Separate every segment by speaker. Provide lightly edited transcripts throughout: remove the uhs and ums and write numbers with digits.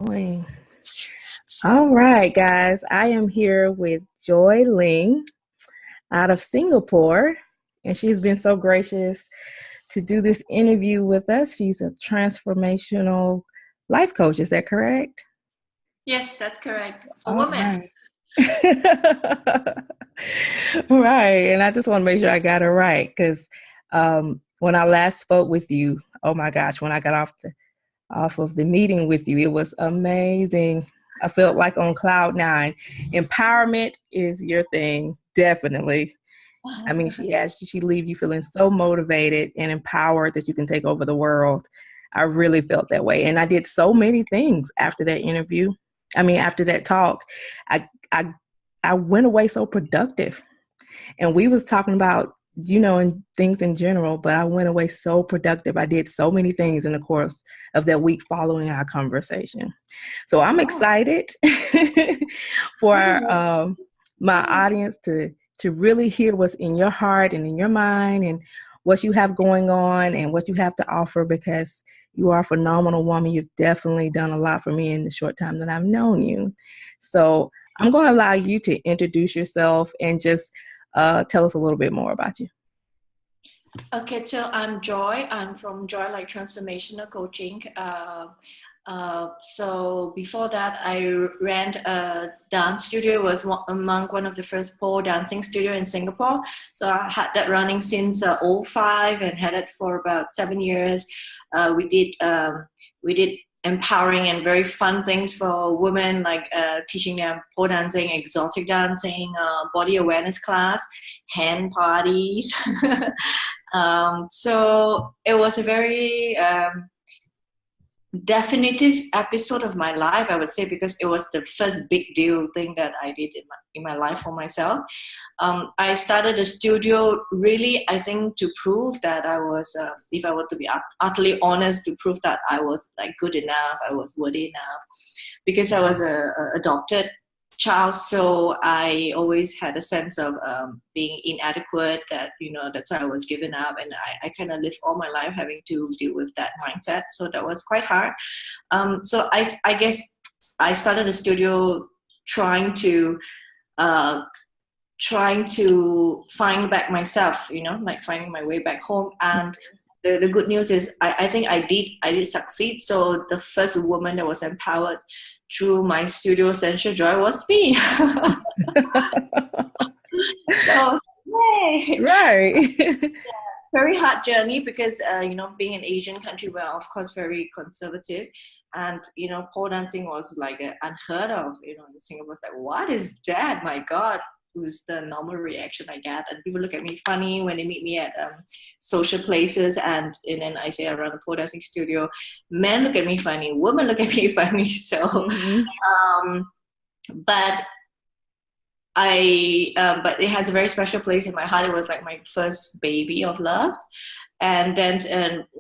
Speaker 1: Boy. All right, guys. I am here with Joy Ling out of Singapore, and she's been so gracious to do this interview with us. She's a transformational life coach. Is that correct?
Speaker 2: Yes, that's correct. For
Speaker 1: All
Speaker 2: women.
Speaker 1: right. Right. And I just want to make sure I got it right because when I last spoke with you, oh my gosh, when I got off of the meeting with you. It was amazing. I felt like on cloud nine. Empowerment is your thing, definitely. I mean, she leave you feeling so motivated and empowered that you can take over the world. I really felt that way, and I did so many things after that interview. I mean, after that talk, I I I went away so productive, and we was talking about and things in general, but I went away so productive. I did so many things in the course of that week following our conversation. So I'm
Speaker 2: Oh,
Speaker 1: excited for
Speaker 2: oh,
Speaker 1: my audience to really hear what's in your heart and in your mind and what you have going on and what you have to offer, because you are a phenomenal woman. You've definitely done a lot for me in the short time that I've known you. So I'm going to allow you to introduce yourself and just tell us a little bit more about you.
Speaker 2: okay. So I'm Joy. I'm from Joylight Transformational Coaching. So before that, I ran a dance studio. It was among one of the first pole dancing studio in Singapore. So I had that running since '05 and had it for about 7 years. We did empowering and very fun things for women, like teaching them pole dancing, exotic dancing, body awareness class, hand parties. So it was a very definitive episode of my life, I would say, because it was the first big deal thing that I did in my life for myself. I started a studio really, I think, to prove that I was, if I were to be utterly honest, to prove that I was like good enough, I was worthy enough, because I was a adopted child. So I always had a sense of being inadequate, that, that's why I was given up. And I kind of lived all my life having to deal with that mindset. So that was quite hard. So I guess I started a studio trying to uh, find back myself, like finding my way back home. And the good news is I think I did succeed. So the first woman that was empowered through my studio Sensual Joy was me. So yay.
Speaker 1: Right.
Speaker 2: Very hard journey, because being an Asian country, we're of course very conservative, and pole dancing was like unheard of. In Singapore, it's like, what is that? My God. Was the normal reaction I get, and people look at me funny when they meet me at social places, and then I say I run a pole dancing studio. Men look at me funny, women look at me funny. So,
Speaker 1: Hmm.
Speaker 2: um, but but it has a very special place in my heart. It was like my first baby of love. And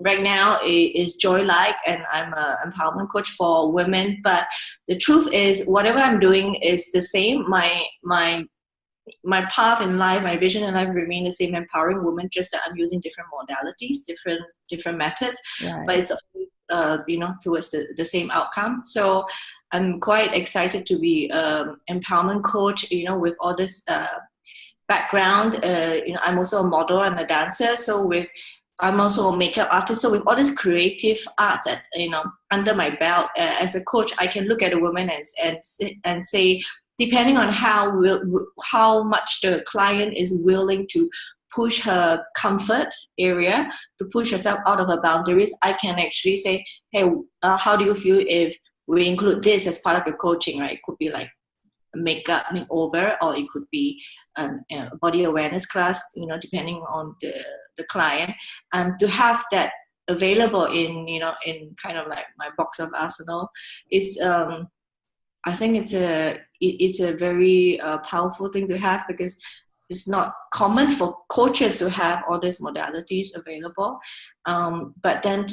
Speaker 2: right now it is Joylight, and I'm an empowerment coach for women. But the truth is, whatever I'm doing is the same. My path in life, my vision in life remain the same, empowering women, just that I'm using different modalities, different methods, but
Speaker 1: Right.
Speaker 2: it's always, towards the same outcome. So I'm quite excited to be empowerment coach, with all this background. I'm also a model and a dancer. So I'm also a makeup artist. So with all this creative arts under my belt, as a coach, I can look at a woman and say, depending on how much the client is willing to push her comfort area, to push herself out of her boundaries, I can actually say, hey, how do you feel if we include this as part of your coaching, right? It could be like a makeup makeover, or it could be a body awareness class, depending on the client. And to have that available in kind of like my box of arsenal is, I think it's a very powerful thing to have, because it's not common for coaches to have all these modalities available. But then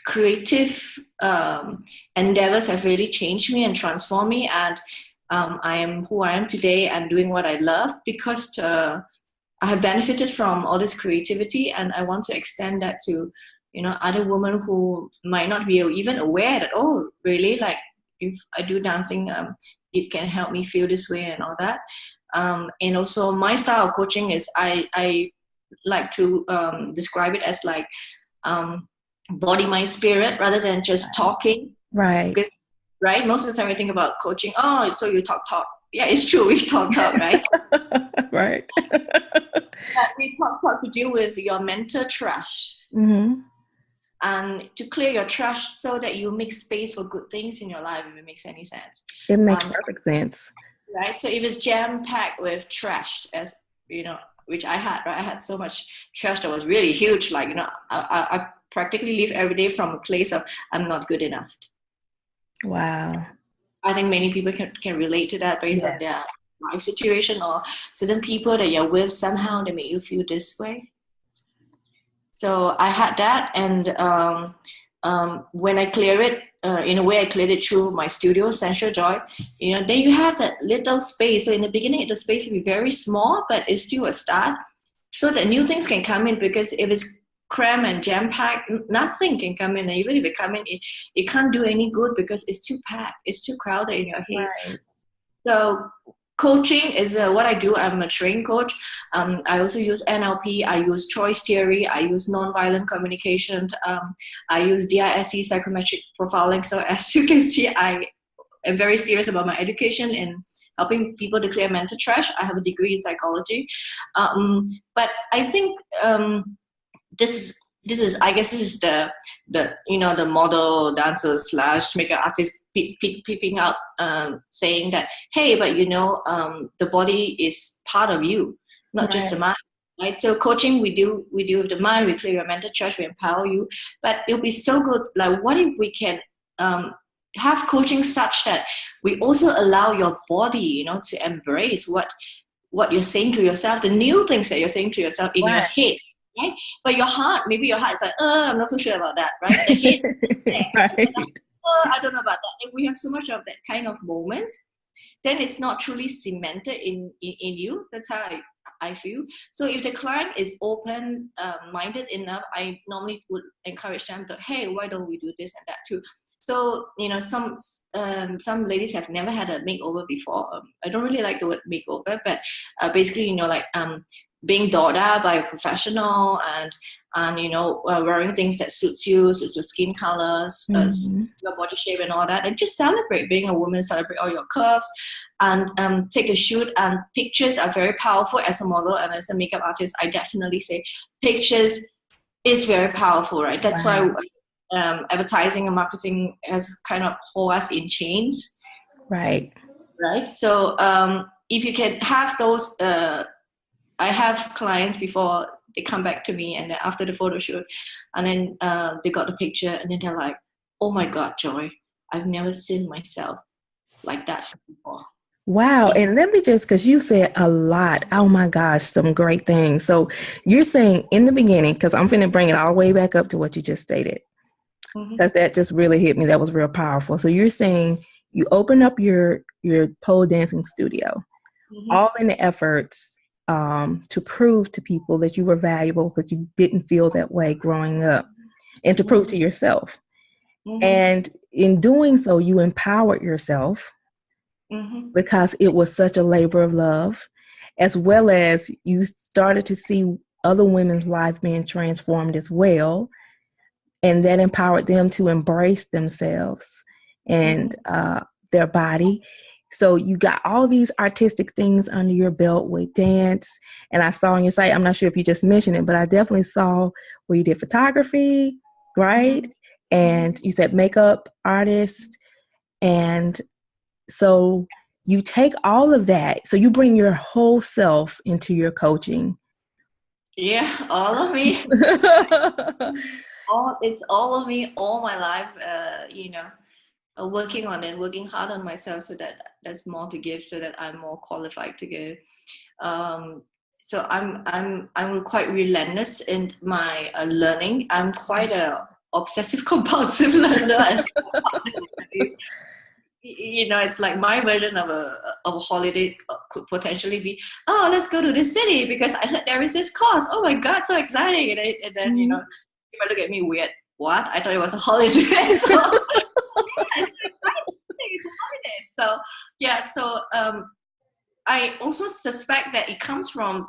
Speaker 2: creative endeavors have really changed me and transformed me, and I am who I am today and doing what I love, because I have benefited from all this creativity, and I want to extend that to other women who might not be even aware that, oh, really, like if I do dancing, it can help me feel this way and all that. And also my style of coaching is I like to describe it as like body, mind, spirit, rather than just talking.
Speaker 1: Right.
Speaker 2: Because, right, most of the time we think about coaching, oh, so you talk. Yeah, it's true, we talk, right?
Speaker 1: Right.
Speaker 2: But we talk to deal with your mental trash.
Speaker 1: Mm-hmm.
Speaker 2: And to clear your trash so that you make space for good things in your life, if it makes any sense.
Speaker 1: It makes perfect sense.
Speaker 2: Right? So if it's jam-packed with trash, as which I had, right? I had so much trash that was really huge. Like, I practically live every day from a place of I'm not good enough.
Speaker 1: Wow.
Speaker 2: I think many people can relate to that based on their life situation, or certain people that you're with somehow they make you feel this way. So I had that, and when I clear it, in a way I cleared it through my studio, Sensual Joy, then you have that little space. So in the beginning, the space will be very small, but it's still a start, so that new things can come in, because if it's crammed and jam-packed, nothing can come in. And even if it come in, it can't do any good because it's too packed, it's too crowded in your head. Right. So coaching is what I do. I'm a trained coach. I also use NLP. I use choice theory. I use nonviolent communication. I use DISC, psychometric profiling. So as you can see, I am very serious about my education and helping people to clear mental trash. I have a degree in psychology. But I think this is I guess this is the the model dancer / makeup artist peeping out, saying that, hey, but the body is part of you, not just the mind, right? So coaching, we do with the mind, we clear your mental trash, we empower you. But it'll be so good, like, what if we can have coaching such that we also allow your body to embrace what you're saying to yourself, the new things that you're saying to yourself in your head. Right? But maybe your heart is like, I'm not so sure about that, right? The head, right. I don't know about that. If we have so much of that kind of moments, then it's not truly cemented in you. That's how I feel. So if the client is open-minded enough, I normally would encourage them to, hey, why don't we do this and that too? So, some ladies have never had a makeover before. I don't really like the word makeover, but basically, being dolled out by a professional and wearing things that suits your skin colors, your body shape and all that, and just celebrate being a woman, celebrate all your curves, and take a shoot. And pictures are very powerful. As a model and as a makeup artist, I definitely say pictures is very powerful, right? That's why advertising and marketing has kind of hold us in chains, right? So if you can have those, I have clients before they come back to me, and then after the photo shoot, and then they got the picture, and then they're like, oh my God, Joy, I've never seen myself like that before.
Speaker 1: Wow. And let me just, because you said a lot. Oh my gosh, some great things. So you're saying in the beginning, because I'm going to bring it all the way back up to what you just stated, because that just really hit me. That was real powerful. So you're saying you open up your pole dancing studio, all in the efforts to prove to people that you were valuable, because you didn't feel that way growing up, and to prove to yourself. And in doing so, you empowered yourself because it was such a labor of love, as well as you started to see other women's lives being transformed as well. And that empowered them to embrace themselves and their body. So you got all these artistic things under your belt with dance. And I saw on your site, I'm not sure if you just mentioned it, but I definitely saw where you did photography, right? And you said makeup artist. And so you take all of that. So you bring your whole self into your coaching.
Speaker 2: Yeah, all of me. It's all of me, all my life, working on it, working hard on myself, so that there's more to give, so that I'm more qualified to give. So I'm quite relentless in my learning. I'm quite a obsessive compulsive learner. It's like my version of a holiday could potentially be, oh, let's go to this city because I heard there is this course. Oh my God, so exciting! And then might look at me weird. What? I thought it was a holiday. So yeah, it's a holiday. So yeah, so I also suspect that it comes from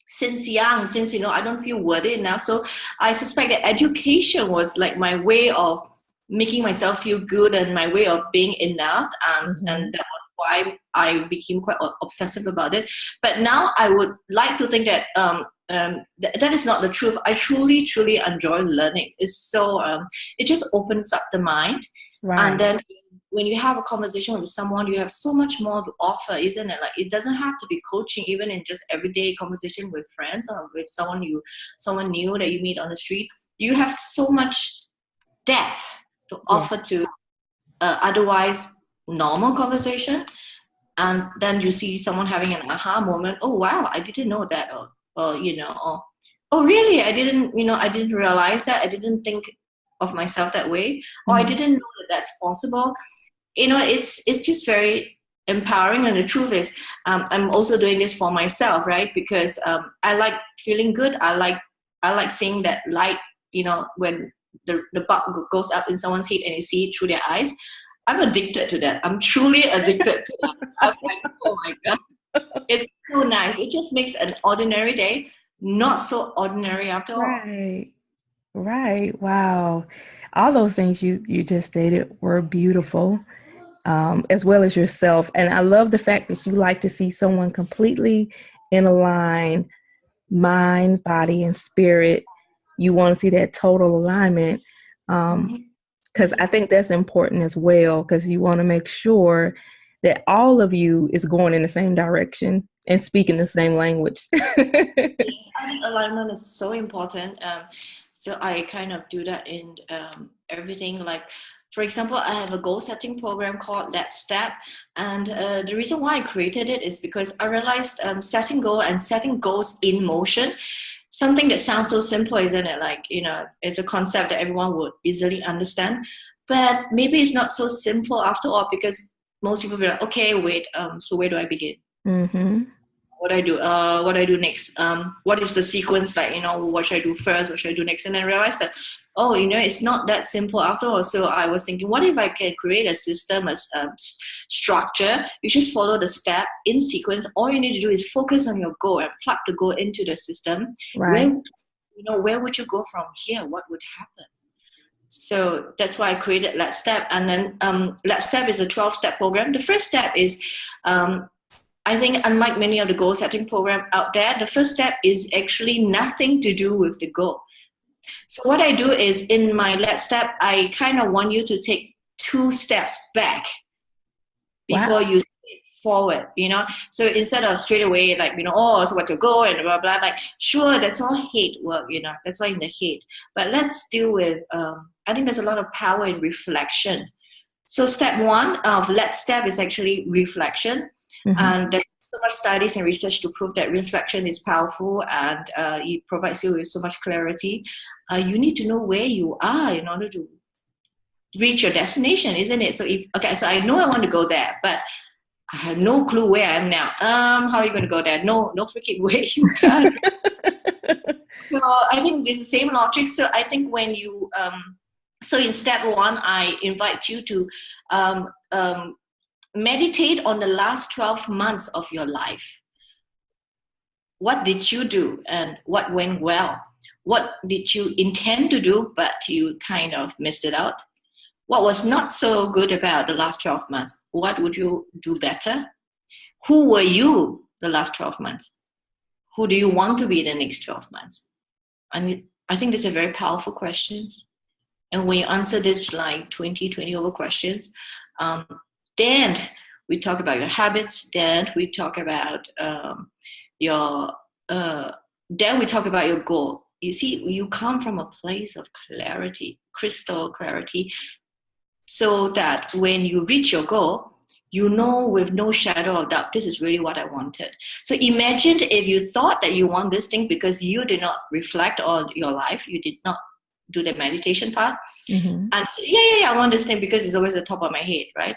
Speaker 2: since young, since I don't feel worthy enough. So I suspect that education was like my way of making myself feel good and my way of being enough, and that was why I became quite obsessive about it. But now I would like to think that that is not the truth. I truly enjoy learning. It's so it just opens up the mind, and then when you have a conversation with someone, you have so much more to offer, isn't it? Like, it doesn't have to be coaching, even in just everyday conversation with friends or with someone new that you meet on the street. You have so much depth to offer to otherwise normal conversation. And then you see someone having an aha moment. Oh wow, I didn't know that. Or oh really, I didn't realize that. I didn't think of myself that way. Or I didn't know that that's possible. It's just very empowering. And the truth is, I'm also doing this for myself, right? Because I like feeling good. I like seeing that light, when the bulb goes up in someone's head and you see it through their eyes. I'm addicted to that. I'm truly addicted to that. I'm like, oh my God. It's so nice. It just makes an ordinary day not so ordinary after all.
Speaker 1: Right. Wow. All those things you just stated were beautiful, as well as yourself. And I love the fact that you like to see someone completely in a line, mind, body, and spirit. You want to see that total alignment, because I think that's important as well, because you want to make sure that all of you is going in the same direction and speaking the same language.
Speaker 2: I think alignment is so important. So I kind of do that in everything. Like, for example, I have a goal setting program called Let's Step. And the reason why I created it is because I realized setting goals in motion, something that sounds so simple, isn't it? Like, it's a concept that everyone would easily understand. But maybe it's not so simple after all, because most people be like, okay, wait, so where do I begin? What do I do? What do I do next? What is the sequence like? What should I do first? What should I do next? And then I realized that, it's not that simple after all. So I was thinking, what if I can create a system, a structure? You just follow the step in sequence. All you need to do is focus on your goal and plug the goal into the system.
Speaker 1: Right.
Speaker 2: Where would you go from here? What would happen? So that's why I created Let's Step. And then Let's Step is a 12-step program. The first step is, I think, unlike many of the goal setting programs out there, the first step is actually nothing to do with the goal. So what I do is, in my Let's Step, I kind of want you to take 2 steps back before you forward, So instead of straight away, like, so what's your goal and blah, blah, like, sure, that's all hate work, that's all in the head. But let's deal with, I think there's a lot of power in reflection. So step 1 of Let's Step is actually reflection. And there's so much studies and research to prove that reflection is powerful, and it provides you with so much clarity. You need to know where you are in order to reach your destination, isn't it? So so I know I want to go there, but I have no clue where I am now. How are you going to go there? No freaking way you can. So I think it's the same logic. So I think when you, so in step 1, I invite you to meditate on the last 12 months of your life. What did you do and what went well? What did you intend to do, but you kind of missed it out? What was not so good about the last 12 months? What would you do better? Who were you the last 12 months? Who do you want to be the next 12 months? And I think these are very powerful questions. And when you answer this like 20 over questions, then we talk about your habits. Then we talk about then we talk about your goal. You see, you come from a place of clarity, crystal clarity, so that when you reach your goal, you know with no shadow of doubt, this is really what I wanted. So imagine if you thought that you want this thing because you did not reflect on your life, you did not do the meditation part, and say, I want this thing because it's always at the top of my head, right?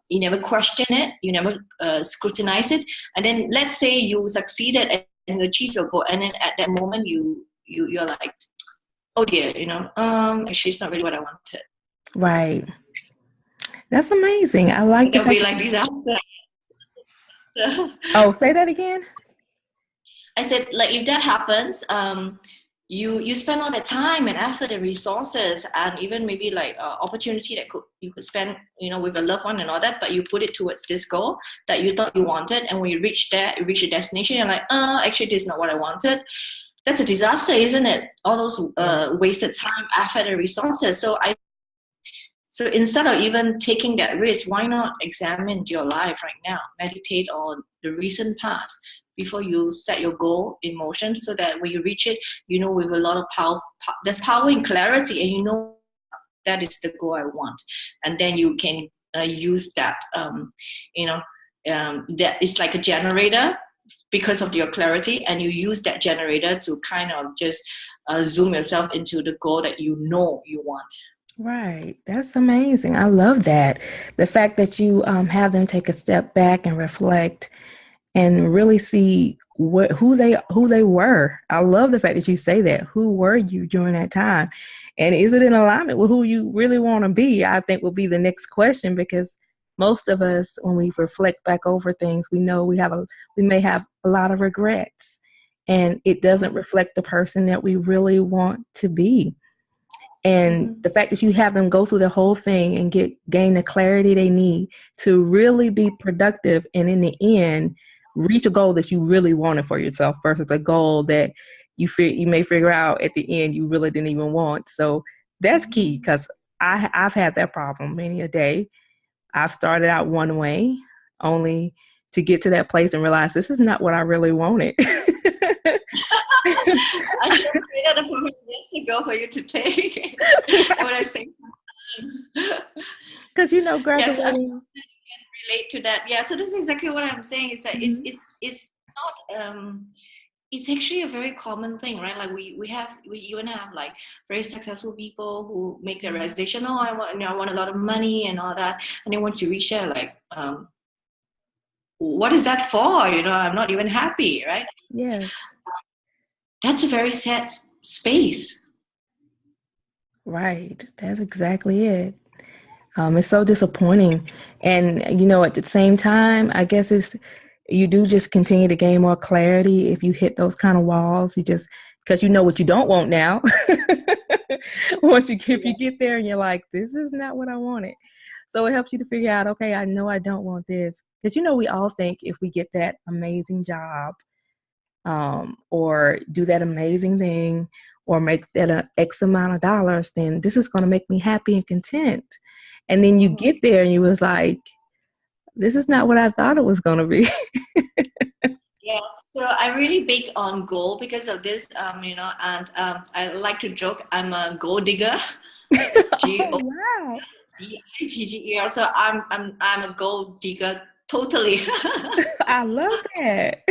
Speaker 2: You never question it, you never scrutinize it, and then let's say you succeeded and you achieve your goal, and then at that moment you you're like, oh dear, actually it's not really what I wanted.
Speaker 1: Right. That's amazing. I like the
Speaker 2: There'll be
Speaker 1: fact.
Speaker 2: like disaster.
Speaker 1: Oh, say that again.
Speaker 2: I said, like, if that happens, you spend all the time and effort and resources, and even maybe like opportunity that you could spend, with a loved one and all that, but you put it towards this goal that you thought you wanted, and when you reach the destination, you're like, actually, this is not what I wanted. That's a disaster, isn't it? All those wasted time, effort, and resources. So instead of even taking that risk, why not examine your life right now? Meditate on the recent past before you set your goal in motion, so that when you reach it, with a lot of power, there's power in clarity, and that is the goal I want. And then you can use that, that is like a generator because of your clarity, and you use that generator to kind of just zoom yourself into the goal that you want.
Speaker 1: Right. That's amazing. I love that. The fact that you have them take a step back and reflect and really see who they were. I love the fact that you say that. Who were you during that time? And is it in alignment with who you really want to be? I think will be the next question, because most of us, when we reflect back over things, we know we may have a lot of regrets, and it doesn't reflect the person that we really want to be. And the fact that you have them go through the whole thing and gain the clarity they need to really be productive, and in the end reach a goal that you really wanted for yourself versus a goal that you may figure out at the end you really didn't even want. So that's key, because I've had that problem many a day. I've started out one way only to get to that place and realize this is not what I really wanted.
Speaker 2: I should have created a program years ago for you to take. I would have saved time.
Speaker 1: Because graduating.
Speaker 2: Yes, I can relate to that. Yeah, so this is exactly what I'm saying. It's that it's not it's actually a very common thing, right? Like we even have like very successful people who make the realization, I want a lot of money and all that, and then once you reach there, like what is that for? I'm not even happy, right?
Speaker 1: Yes.
Speaker 2: That's a very sad space.
Speaker 1: Right. That's exactly it. It's so disappointing. And, at the same time, I guess you do just continue to gain more clarity if you hit those kind of walls. Because you know what you don't want now. If you get there and you're like, this is not what I wanted. So it helps you to figure out, okay, I know I don't want this. Because, we all think if we get that amazing job, or do that amazing thing, or make that X amount of dollars, then this is going to make me happy and content. And then you get there and you was like, this is not what I thought it was going to be.
Speaker 2: Yeah, so I'm really big on goal because of this, and I like to joke, I'm a goal digger.
Speaker 1: Wow.
Speaker 2: G-O-D-I-G-G-E-R. So I'm a goal digger totally.
Speaker 1: I love that.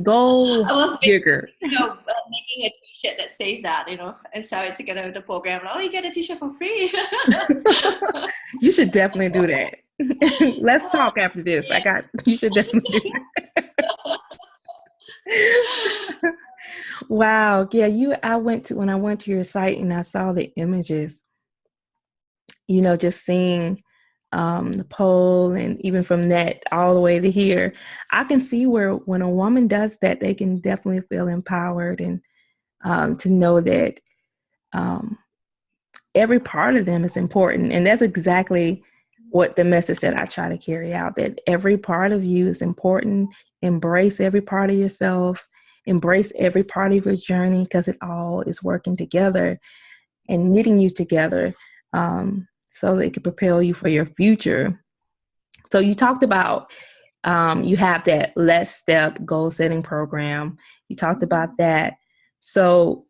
Speaker 1: Goal digger.
Speaker 2: Making a t-shirt that says that, and sell it together with the program. Like, you get a t-shirt for free.
Speaker 1: You should definitely do that. Let's talk after this. Yeah. You should definitely do that. Wow. Yeah, when I went to your site and I saw the images, just seeing the pole, and even from that all the way to here, I can see where when a woman does that, they can definitely feel empowered, and to know that every part of them is important. And that's exactly what the message that I try to carry out, that every part of you is important. Embrace every part of yourself. Embrace every part of your journey, because it all is working together and knitting you together, so that it can propel you for your future. So you talked about you have that Let's Step goal setting program. You talked about that. So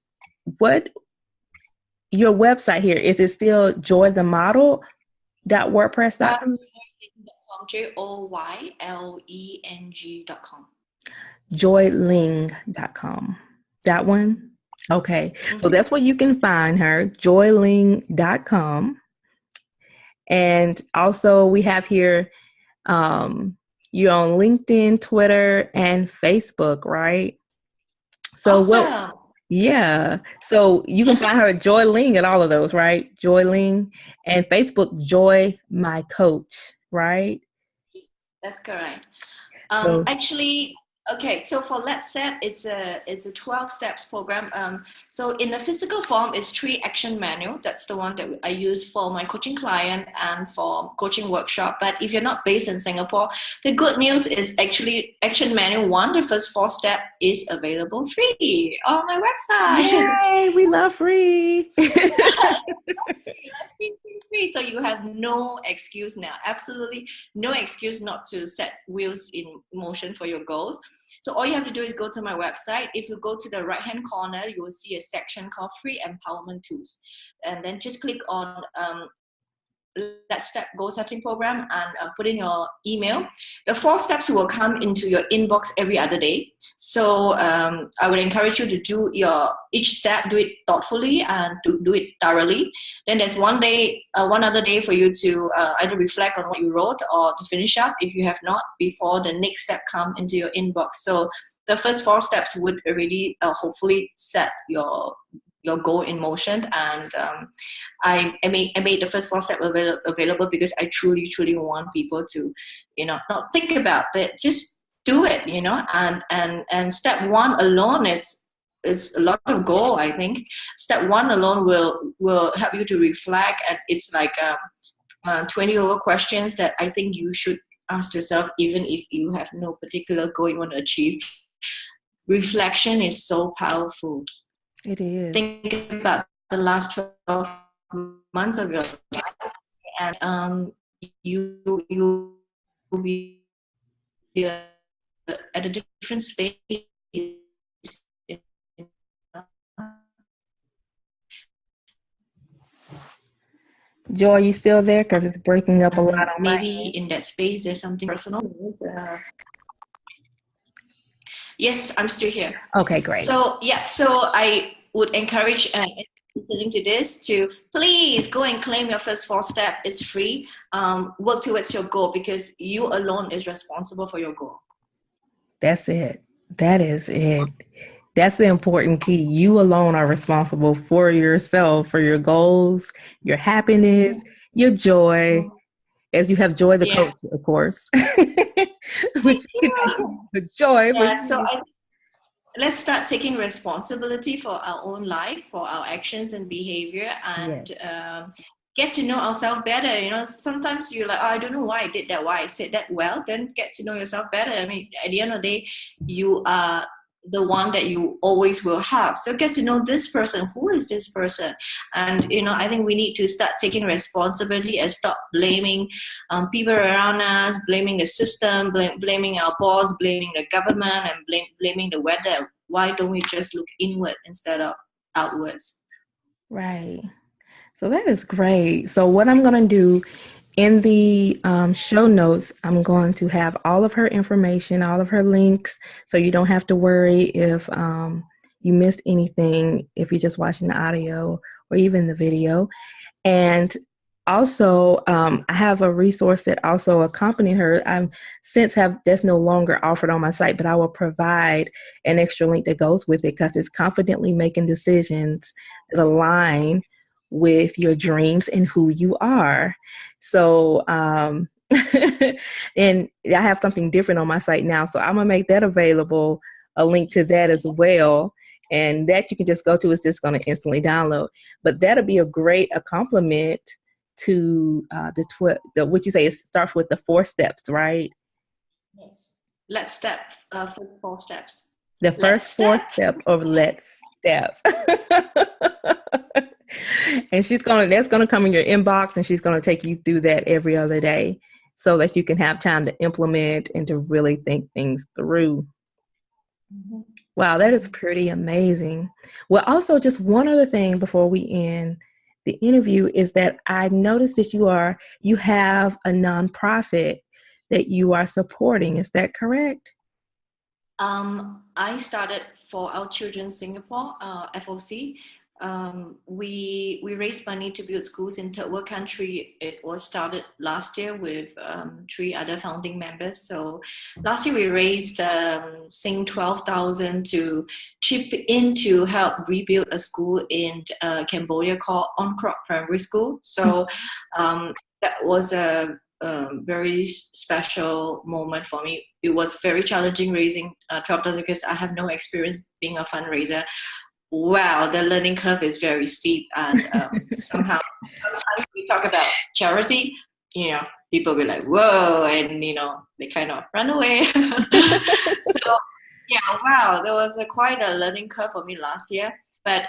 Speaker 1: your website here, is it still joythemodel.wordpress.com?
Speaker 2: Joyleng.com.
Speaker 1: Joyling.com. That one? Okay. So that's where you can find her, joyling.com. And also we have here, you're on LinkedIn, Twitter, and Facebook, right?
Speaker 2: So awesome.
Speaker 1: Yeah. So you can find her at Joy Ling at all of those, right? Joy Ling and Facebook Joy My Coach, right?
Speaker 2: That's correct.
Speaker 1: So
Speaker 2: Actually, okay. So for Let's Step, it's a 12 steps program. So in the physical form, it's 3 action manual. That's the one that I use for my coaching client and for coaching workshop. But if you're not based in Singapore, the good news is actually action manual one, the first 4 step, is available free on my website.
Speaker 1: yay, we love free.
Speaker 2: Free. So you have no excuse now. Absolutely no excuse not to set wheels in motion for your goals. So all you have to do is go to my website. If you go to the right hand corner, you will see a section called Free Empowerment Tools. And then just click on Let's Step Goal Setting Program and put in your email. The 4 steps will come into your inbox every other day. So I would encourage you to do each step, do it thoughtfully and do it thoroughly. Then there's one other day for you to either reflect on what you wrote or to finish up if you have not before the next step come into your inbox. So the first 4 steps would already hopefully set your goal in motion. And I made the first 4 steps available because I truly want people to, not think about it, just do it, and step 1 alone, it's a lot of goal. I think step 1 alone will help you to reflect, and it's like 20 over questions that I think you should ask yourself, even if you have no particular goal you want to achieve. Reflection is so powerful.
Speaker 1: It is.
Speaker 2: Think about the last 12 months of your life, and you will be at a different space.
Speaker 1: Joy, you still there? Because it's breaking up a lot on my
Speaker 2: Maybe
Speaker 1: end.
Speaker 2: in that space there's something personal. Yes, I'm still here.
Speaker 1: Okay, great.
Speaker 2: So I would encourage listening to this to please go and claim your first 4 step. It's free. Work towards your goal because you alone is responsible for your goal.
Speaker 1: That's it. That is it. That's the important key. You alone are responsible for yourself, for your goals, your happiness, your joy, as you have Joy the
Speaker 2: Yeah.
Speaker 1: coach, of course. Which you know, the joy.
Speaker 2: Yeah. So let's start taking responsibility for our own life, for our actions and behavior, and
Speaker 1: yes.
Speaker 2: get to know ourselves better. Sometimes you're like, oh, I don't know why I did that, why I said that. Well, then get to know yourself better. I mean, at the end of the day, you are the one that you always will have. So get to know this person. Who is this person? And I think we need to start taking responsibility and stop blaming people around us, blaming the system, blaming our boss, blaming the government, and blaming the weather. Why don't we just look inward instead of outwards?
Speaker 1: Right. So that is great. So what I'm going to do in the show notes, I'm going to have all of her information, all of her links, so you don't have to worry if you missed anything, if you're just watching the audio or even the video. And also, I have a resource that also accompanied her. I'm since have that's no longer offered on my site, but I will provide an extra link that goes with it because it's confidently making decisions that align with your dreams and who you are. So, and I have something different on my site now, so I'm gonna make that available, a link to that as well. And that you can just go to, it's just going to instantly download. But that'll be a great compliment to what you say, it starts with the 4 steps, right?
Speaker 2: Yes. Let's step for 4 steps.
Speaker 1: The
Speaker 2: Let's
Speaker 1: first 4
Speaker 2: step.
Speaker 1: step of Let's Step. And that's gonna come in your inbox, and she's gonna take you through that every other day so that you can have time to implement and to really think things through.
Speaker 2: Mm-hmm.
Speaker 1: Wow, that is pretty amazing. Well, also just one other thing before we end the interview is that I noticed that you have a nonprofit that you are supporting. Is that correct?
Speaker 2: I started for our children Singapore, FOC. we raised money to build schools in third world country. It was started last year with 3 other founding members. So last year we raised Sing 12,000 to chip in to help rebuild a school in Cambodia called On Krok Primary School. So that was a very special moment for me. It was very challenging raising 12,000 because I have no experience being a fundraiser. Wow, the learning curve is very steep, and sometimes we talk about charity, people be like, whoa, and they kind of run away. So yeah, wow, there was quite a learning curve for me last year, but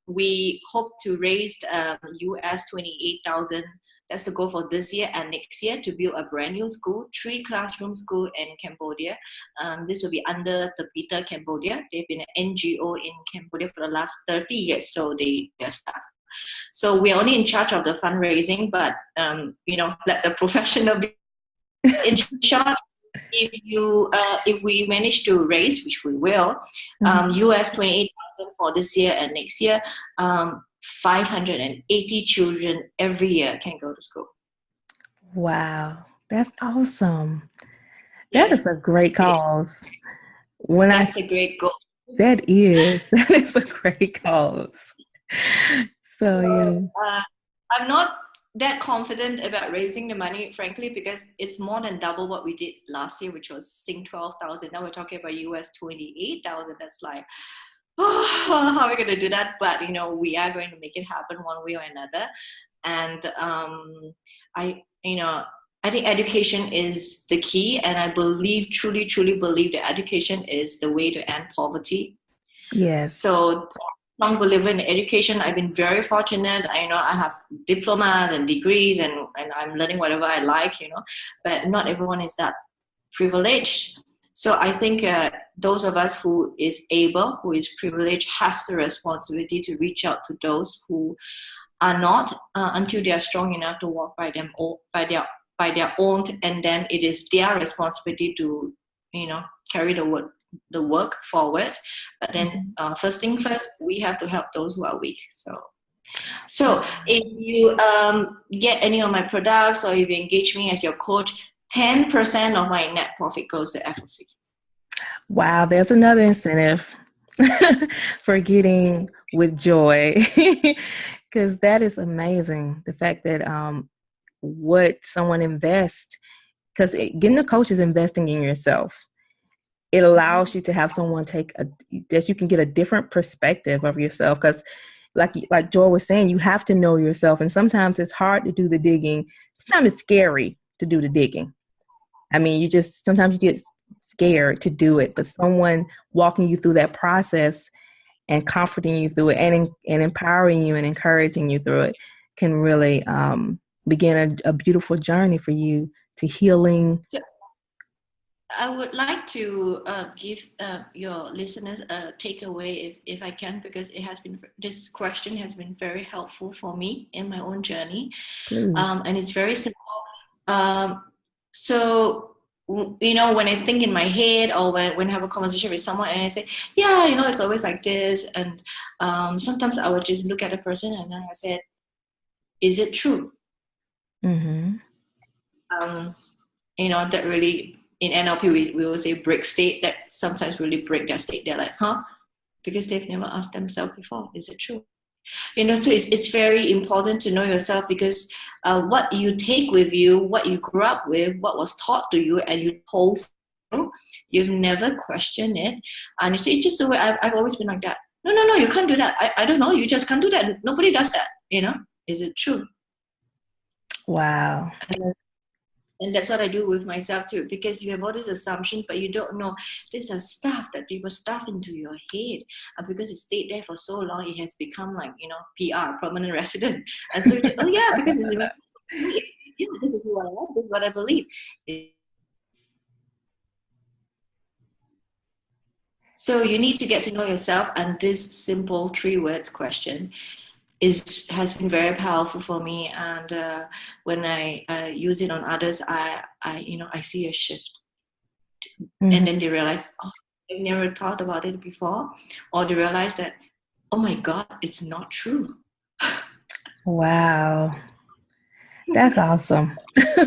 Speaker 2: we hope to raise US 28,000. That's the goal for this year and next year, to build a brand new school, 3 classroom school in Cambodia. This will be under the Peter Cambodia. They've been an NGO in Cambodia for the last 30 years, so they're staff. So we're only in charge of the fundraising, but let the professional be in short. If we manage to raise, which we will, US 28,000 for this year and next year, 580 children every year can go to school.
Speaker 1: Wow, that's awesome. That is a great cause.
Speaker 2: That's a great goal.
Speaker 1: That is a great cause. So
Speaker 2: I'm not that confident about raising the money, frankly, because it's more than double what we did last year, which was Sing 12,000. Now we're talking about US 28,000. That's like, how are we going to do that? But we are going to make it happen one way or another. And I think education is the key, and I truly believe that education is the way to end poverty.
Speaker 1: Yes.
Speaker 2: So strong believer in education. I've been very fortunate. I have diplomas and degrees, and I'm learning whatever I like, but not everyone is that privileged. So I think those of us who is privileged, has the responsibility to reach out to those who are not until they are strong enough to walk by their own, and then it is their responsibility to carry the work forward. But then first thing first, we have to help those who are weak. So if you get any of my products, or if you engage me as your coach, 10% of my net profit goes to FOC.
Speaker 1: Wow, there's another incentive for getting with joy, because that is amazing. The fact that what someone invests, because getting a coach is investing in yourself. It allows you to have someone that you can get a different perspective of yourself. Because like Joy was saying, you have to know yourself. And sometimes it's hard to do the digging. Sometimes it's scary to do the digging. I mean, sometimes you get scared to do it, but someone walking you through that process and comforting you through it, and empowering you and encouraging you through it, can really begin a beautiful journey for you to healing.
Speaker 2: I would like to give your listeners a takeaway, if I can, because this question has been very helpful for me in my own journey. And it's very simple. So when I think in my head, or when I have a conversation with someone and I say, yeah, it's always like this, and sometimes I would just look at a person and then I said, is it true?
Speaker 1: Mm-hmm.
Speaker 2: That really, in NLP we will say break state, that sometimes really break their state. They're like, because they've never asked themselves before, is it true? So it's very important to know yourself, because what you take with you, what you grew up with, what was taught to you, and you post, you've never questioned it, and you say, it's just the way I've always been like that. No, you can't do that. I don't know, you just can't do that. Nobody does that. Is it true?
Speaker 1: Wow.
Speaker 2: And that's what I do with myself too, because you have all these assumptions, but you don't know these are stuff that people stuff into your head, because it stayed there for so long, it has become like PR, permanent resident. And so you think, because this is who I am, this is what I believe. So you need to get to know yourself, and this simple 3 words question has been very powerful for me, and when I use it on others, I see a shift, and then they realize, I've never thought about it before, or they realize that, oh my God, it's not true.
Speaker 1: Wow. That's awesome.
Speaker 2: Especially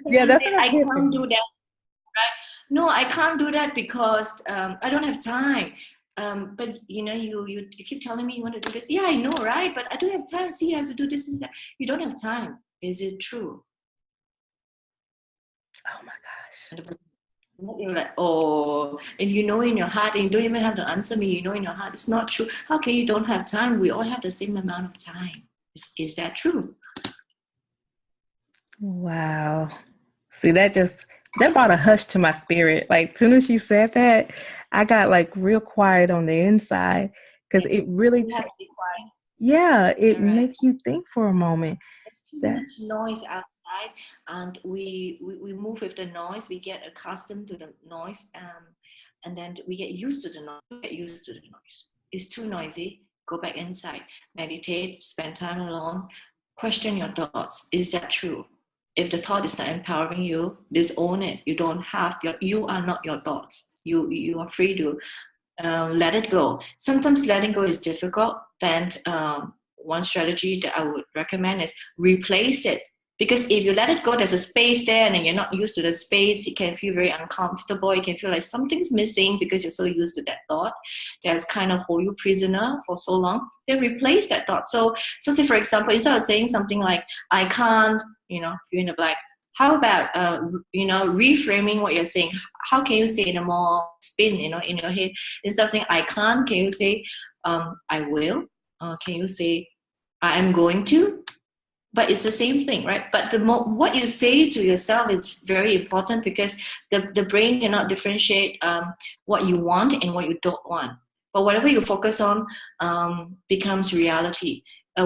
Speaker 2: when
Speaker 1: Yeah,
Speaker 2: someone
Speaker 1: that's
Speaker 2: say,
Speaker 1: what
Speaker 2: I
Speaker 1: I hear
Speaker 2: can't
Speaker 1: from
Speaker 2: do that, right? No, I can't do that because I don't have time. But you keep telling me you want to do this. Yeah, I know, right? But I don't have time. See, I have to do this and that. You don't have time. Is it true?
Speaker 1: oh my gosh.
Speaker 2: And you're like, oh, and you know in your heart, and you don't even have to answer me. You know in your heart, it's not true. How can you don't have time? We all have the same amount of time. Is that true?
Speaker 1: Wow. See, that brought a hush to my spirit. Like, as soon as you said that, I got like real quiet on the inside because
Speaker 2: Yes.
Speaker 1: it really,
Speaker 2: You have to be quiet.
Speaker 1: yeah, it
Speaker 2: All right.
Speaker 1: makes you think for a moment.
Speaker 2: There's too
Speaker 1: That
Speaker 2: much noise outside, and we move with the noise. We get accustomed to the noise, and then we get used to the noise. We get used to the noise. It's too noisy. Go back inside, meditate, spend time alone, question your thoughts. Is that true? If the thought is not empowering you, disown it. You are not your thoughts. You are free to let it go. Sometimes letting go is difficult. Then one strategy that I would recommend is replace it. Because if you let it go, there's a space there, and then you're not used to the space. You can feel very uncomfortable. You can feel like something's missing because you're so used to that thought that's kind of hold you prisoner for so long. Then replace that thought. So say for example, instead of saying something like "I can't," you're in the black. How about reframing what you're saying? How can you say it in a more spin, in your head? Instead of saying I can't, can you say I will? Can you say I am going to? But it's the same thing, right? But what you say to yourself is very important, because the brain cannot differentiate what you want and what you don't want. But whatever you focus on becomes reality.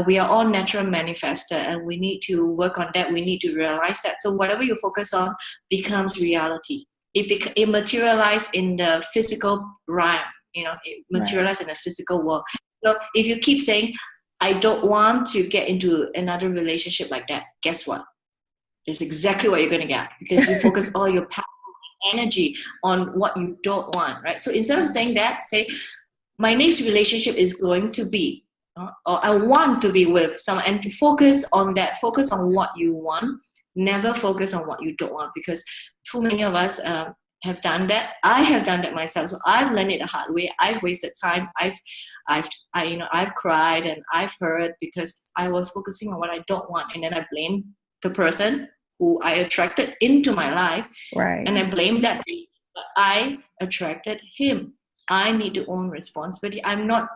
Speaker 2: We are all natural manifester, and we need to work on that. We need to realize that. So whatever you focus on becomes reality. It materializes in the physical realm. It
Speaker 1: right,
Speaker 2: materializes in the physical world. So if you keep saying, I don't want to get into another relationship like that, guess what? It's exactly what you're going to get, because you focus all your power and energy on what you don't want, right? So instead of saying that, say, my next relationship is going to be, or I want to be with someone, and to focus on that, focus on what you want, never focus on what you don't want, because too many of us have done that. I have done that myself, so I've learned it the hard way. I've wasted time. I've cried and I've hurt because I was focusing on what I don't want, and then I blame the person who I attracted into my life,
Speaker 1: right,
Speaker 2: and I blame that. But I attracted him. I need to own responsibility. I'm not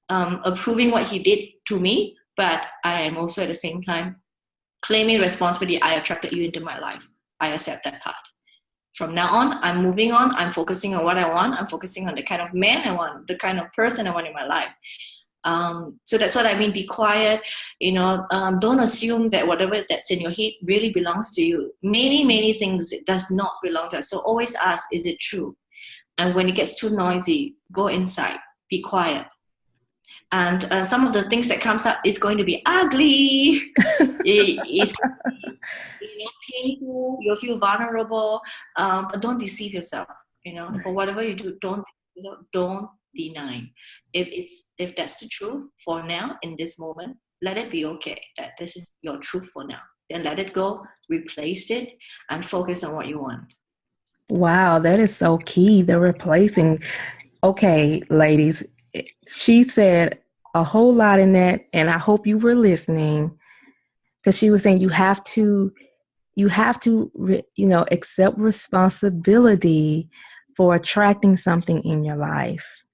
Speaker 2: approving what he did to me, but I am also at the same time claiming responsibility. I attracted you into my life. I accept that part. From now on, I'm moving on. I'm focusing on what I want. I'm focusing on the kind of man I want, the kind of person I want in my life. So that's what I mean. Be quiet. Don't assume that whatever that's in your head really belongs to you. Many things does not belong to us. So always ask, is it true? And when it gets too noisy, go inside. Be quiet. And some of the things that comes up is going to be ugly. It's painful. You'll feel vulnerable. But don't deceive yourself. For whatever you do, don't deny. If that's the truth for now in this moment, let it be okay that this is your truth for now. Then let it go, replace it, and focus on what you want.
Speaker 1: wow, that is so key. The replacing. Okay, ladies, she said a whole lot in that, and I hope you were listening, because she was saying you have to accept responsibility for attracting something in your life.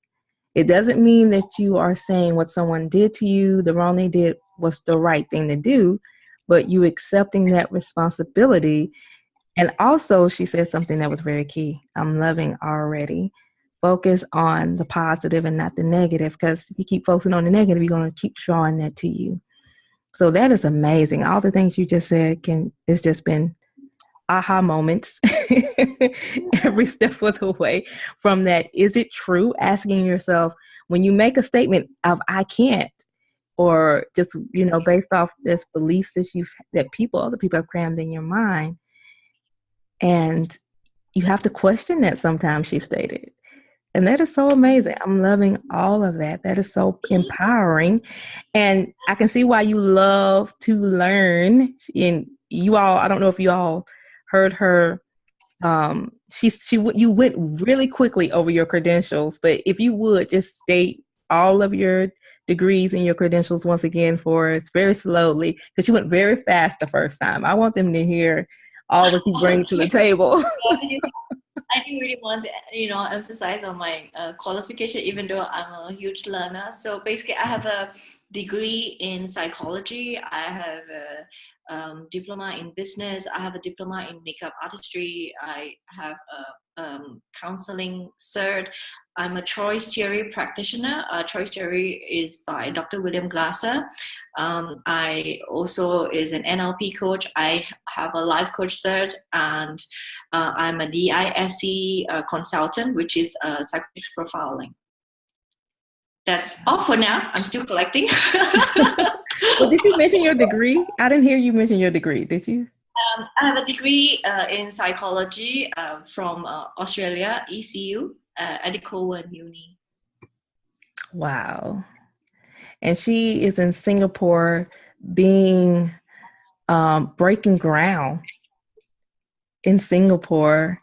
Speaker 1: It doesn't mean that you are saying what someone did to you, the wrong they did was the right thing to do, but you accepting that responsibility. And also, she said something that was very key. I'm loving already. Focus on the positive and not the negative, because if you keep focusing on the negative, you're going to keep drawing that to you. So that is amazing. All the things you just said it's just been aha moments every step of the way. From that, is it true? Asking yourself, when you make a statement of I can't, or just based off this beliefs that other people have crammed in your mind, and you have to question that sometimes, she stated. And that is so amazing. I'm loving all of that. That is so empowering. And I can see why you love to learn. And you all, I don't know if you all heard her. You went really quickly over your credentials, but if you would just state all of your degrees and your credentials once again for us very slowly, because you went very fast the first time. I want them to hear all that you bring to the
Speaker 2: Okay.
Speaker 1: table.
Speaker 2: I didn't really want to, emphasize on my qualification, even though I'm a huge learner. So basically, I have a degree in psychology. I have a diploma in business. I have a diploma in makeup artistry. I have a counseling cert. I'm a choice theory practitioner. Choice theory is by Dr. William Glasser. I also is an NLP coach. I have a life coach cert, and I'm a DISC consultant, which is psychotics profiling. That's all for now. I'm still collecting.
Speaker 1: Well, did you mention your degree? I didn't hear you mention your degree. Did you?
Speaker 2: I have a degree in psychology from Australia, ECU, at Cowan Uni.
Speaker 1: Wow. And she is in Singapore being breaking ground in Singapore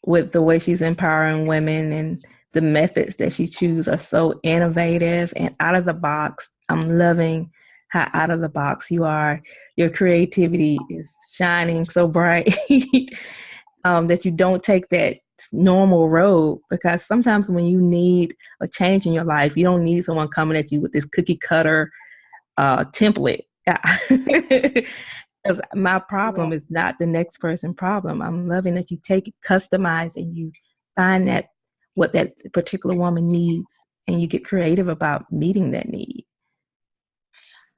Speaker 1: with the way she's empowering women, and the methods that she chooses are so innovative and out of the box. I'm loving how out of the box you are. Your creativity is shining so bright that you don't take that normal road, because sometimes when you need a change in your life, you don't need someone coming at you with this cookie cutter template. Because my problem is not the next person problem. I'm loving that you take it, customize, and you find that what that particular woman needs, and you get creative about meeting that need.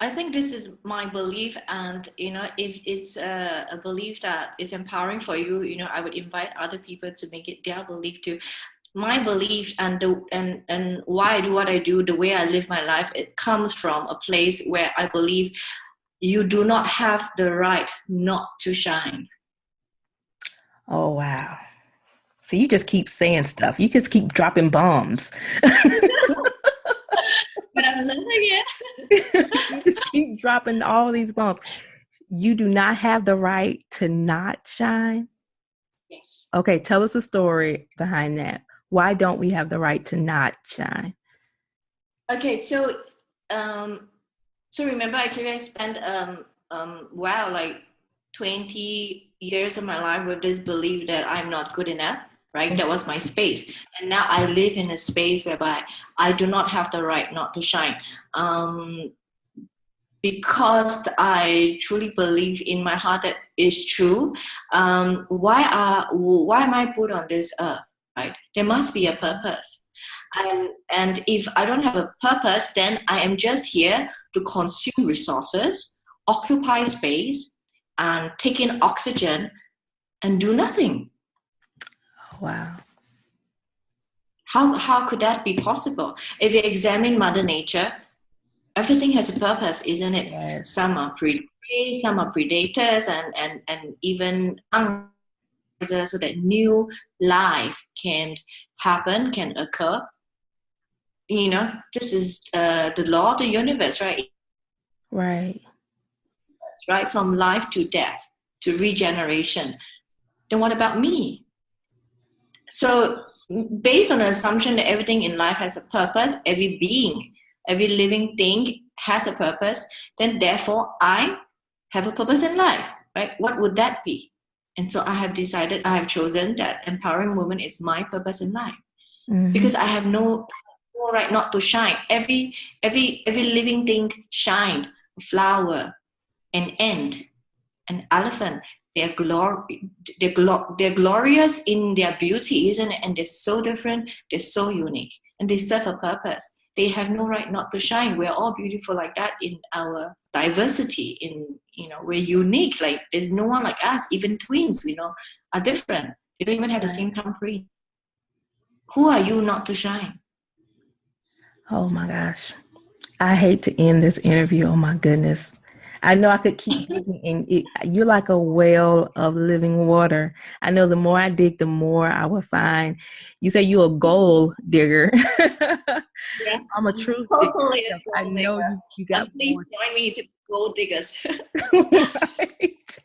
Speaker 2: I think this is my belief, and if it's a belief that it's empowering for you, I would invite other people to make it their belief too. My belief and why I do what I do, the way I live my life, it comes from a place where I believe you do not have the right not to shine.
Speaker 1: Oh, wow. So you just keep saying stuff. You just keep dropping bombs.
Speaker 2: But I'm learning it.
Speaker 1: You just keep dropping all these bombs. You do not have the right to not shine.
Speaker 2: Yes.
Speaker 1: Okay, tell us a story behind that. Why don't we have the right to not shine?
Speaker 2: Okay, so remember, actually, I spent like 20 years of my life with this belief that I'm not good enough, right? That was my space. And now I live in a space whereby I do not have the right not to shine. Because I truly believe in my heart that is true. Why am I put on this earth, right? There must be a purpose. And if I don't have a purpose, then I am just here to consume resources, occupy space, and take in oxygen and do nothing.
Speaker 1: Wow.
Speaker 2: How could that be possible? If you examine Mother Nature, everything has a purpose, isn't it?
Speaker 1: Yes.
Speaker 2: Some are prey, some are predators, and even so that new life can happen, can occur. This is the law of the universe, right?
Speaker 1: Right.
Speaker 2: Right, from life to death to regeneration. Then what about me? So based on the assumption that everything in life has a purpose, every being, every living thing has a purpose, then therefore I have a purpose in life, right? What would that be? And so I have chosen that empowering women is my purpose in life. Mm-hmm. Because I have no right not to shine. Every living thing shined. A flower, an ant, an elephant. They're glorious in their beauty, isn't it? And they're so different. They're so unique, and they serve a purpose. They have no right not to shine. We're all beautiful like that in our diversity. We're unique. Like there's no one like us. Even twins, are different. They don't even have the same thumbprint. Who are you not to shine?
Speaker 1: Oh my gosh. I hate to end this interview. Oh my goodness. I know I could keep digging, and you're like a well of living water. I know the more I dig, the more I will find. You say you're a gold digger.
Speaker 2: Yes,
Speaker 1: I'm a
Speaker 2: I'm
Speaker 1: truth digger
Speaker 2: totally a
Speaker 1: because I
Speaker 2: gold
Speaker 1: know
Speaker 2: digger.
Speaker 1: you got
Speaker 2: Please
Speaker 1: more.
Speaker 2: join me to gold diggers.
Speaker 1: Right.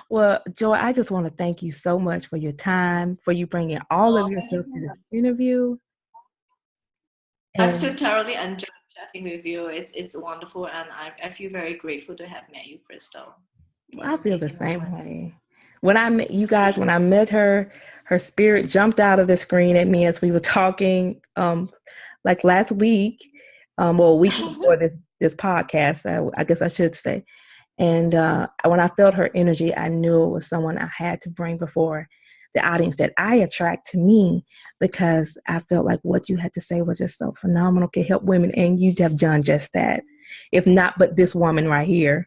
Speaker 1: Well, Joy, I just want to thank you so much for your time, for you bringing all of
Speaker 2: Oh, thank you
Speaker 1: yourself to
Speaker 2: so
Speaker 1: this
Speaker 2: much.
Speaker 1: interview.
Speaker 2: I've so
Speaker 1: And
Speaker 2: thoroughly enjoyed chatting with you. It's wonderful, and I feel very grateful to have met you, Crystal. You're
Speaker 1: I
Speaker 2: an
Speaker 1: feel the
Speaker 2: amazing
Speaker 1: same
Speaker 2: woman.
Speaker 1: way. When I met you guys, when I met her, her spirit jumped out of the screen at me as we were talking, like last week, or a week before this podcast. I guess I should say. And when I felt her energy, I knew it was someone I had to bring before the audience that I attract to me, because I felt like what you had to say was just so phenomenal, could help women, and you have done just that. If not, but this woman right here,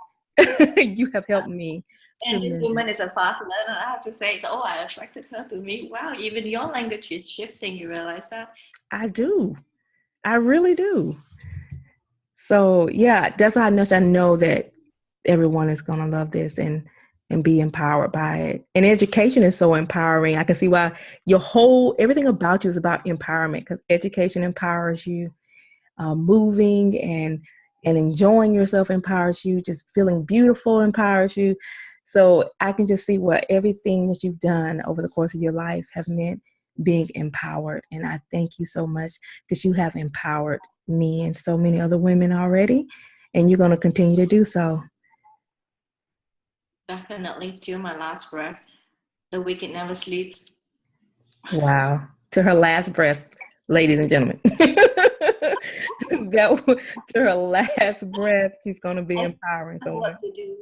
Speaker 1: you have helped me
Speaker 2: And this
Speaker 1: tremendous.
Speaker 2: woman is a fast learner, I have to say. So, I attracted her to me. Wow, even your language is shifting. You realize that?
Speaker 1: I do. I really do. So yeah, that's how I know that everyone is gonna love this and be empowered by it. And education is so empowering. I can see why everything about you is about empowerment, because education empowers you. Moving and enjoying yourself empowers you. Just feeling beautiful empowers you. So I can just see what everything that you've done over the course of your life have meant being empowered. And I thank you so much, because you have empowered me and so many other women already, and you're going to continue to do so.
Speaker 2: Definitely, till my last breath. The wicked never sleeps.
Speaker 1: Wow. To her last breath, ladies and gentlemen. To her last breath, she's going to be
Speaker 2: I
Speaker 1: empowering
Speaker 2: know what
Speaker 1: someone.
Speaker 2: to do.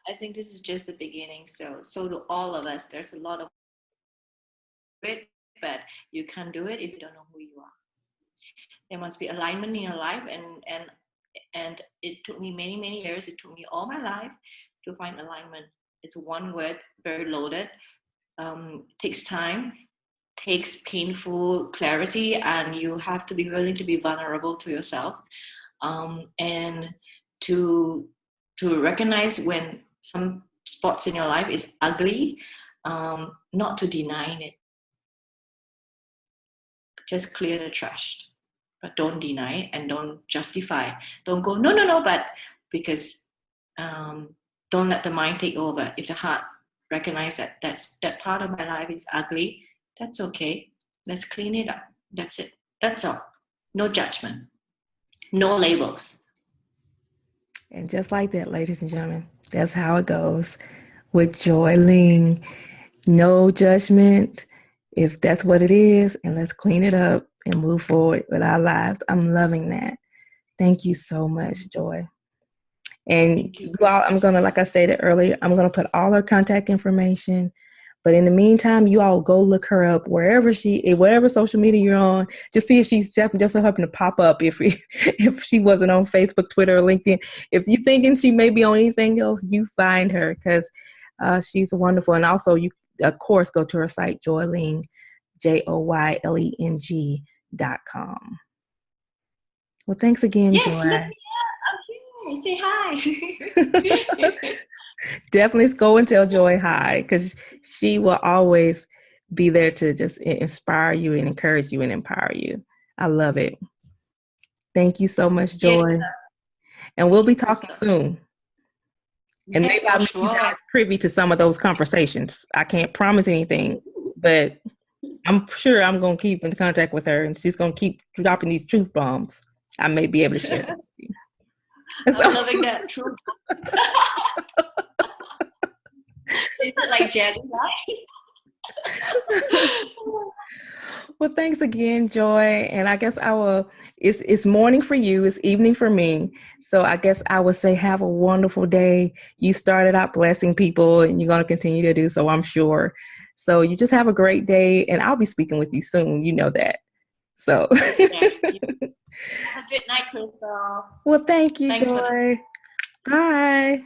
Speaker 2: I think this is just the beginning. So to all of us, there's a lot of it, but you can't do it if you don't know who you are. There must be alignment in your life, and it took me many years. It took me all my life to find alignment. It's one word, very loaded. Takes time, takes painful clarity, and you have to be willing to be vulnerable to yourself, and to recognize when some spots in your life is ugly, not to deny it, just clear the trash, but don't deny it and don't justify. Don't go no, but because don't let the mind take over. If the heart recognize that part of my life is ugly, that's okay. Let's clean it up. That's it. That's all. No judgment. No labels.
Speaker 1: And just like that, ladies and gentlemen, that's how it goes with Joy Ling. No judgment. If that's what it is, and let's clean it up and move forward with our lives. I'm loving that. Thank you so much, Joy. And
Speaker 2: Thank you,
Speaker 1: you
Speaker 2: Chris.
Speaker 1: all, I'm gonna, like I stated earlier, I'm gonna put all her contact information. But in the meantime, you all go look her up wherever social media you're on. Just see if she's just so happen to pop up. If she wasn't on Facebook, Twitter, or LinkedIn. If you're thinking she may be on anything else, you find her, because she's wonderful. And also, you of course go to her site, Joyling, JOYLENG.com. Well, thanks again,
Speaker 2: Yes, look
Speaker 1: Joy.
Speaker 2: me up. I'm here. Say hi.
Speaker 1: Definitely go and tell Joy hi, because she will always be there to just inspire you and encourage you and empower you. I love it. Thank you so much,
Speaker 2: Yes,
Speaker 1: Joy. And we'll
Speaker 2: thank
Speaker 1: be
Speaker 2: you,
Speaker 1: talking
Speaker 2: Crystal.
Speaker 1: soon. And
Speaker 2: Yes,
Speaker 1: maybe
Speaker 2: for
Speaker 1: I'll make you
Speaker 2: sure.
Speaker 1: guys privy to some of those conversations. I can't promise anything, but I'm sure I'm going to keep in contact with her, and she's going to keep dropping these truth bombs. I may be able to share that with you.
Speaker 2: I'm
Speaker 1: So,
Speaker 2: loving that. True. Is it like jelly, right?
Speaker 1: well, thanks again, Joy. And I guess it's morning for you, it's evening for me. So I guess I would say have a wonderful day. You started out blessing people, and you're going to continue to do so, I'm sure. So you just have a great day, and I'll be speaking with you soon. You know that. So,
Speaker 2: Yes. Have a good night, Crystal.
Speaker 1: well, thank you,
Speaker 2: Thanks for the
Speaker 1: Joy. Bye.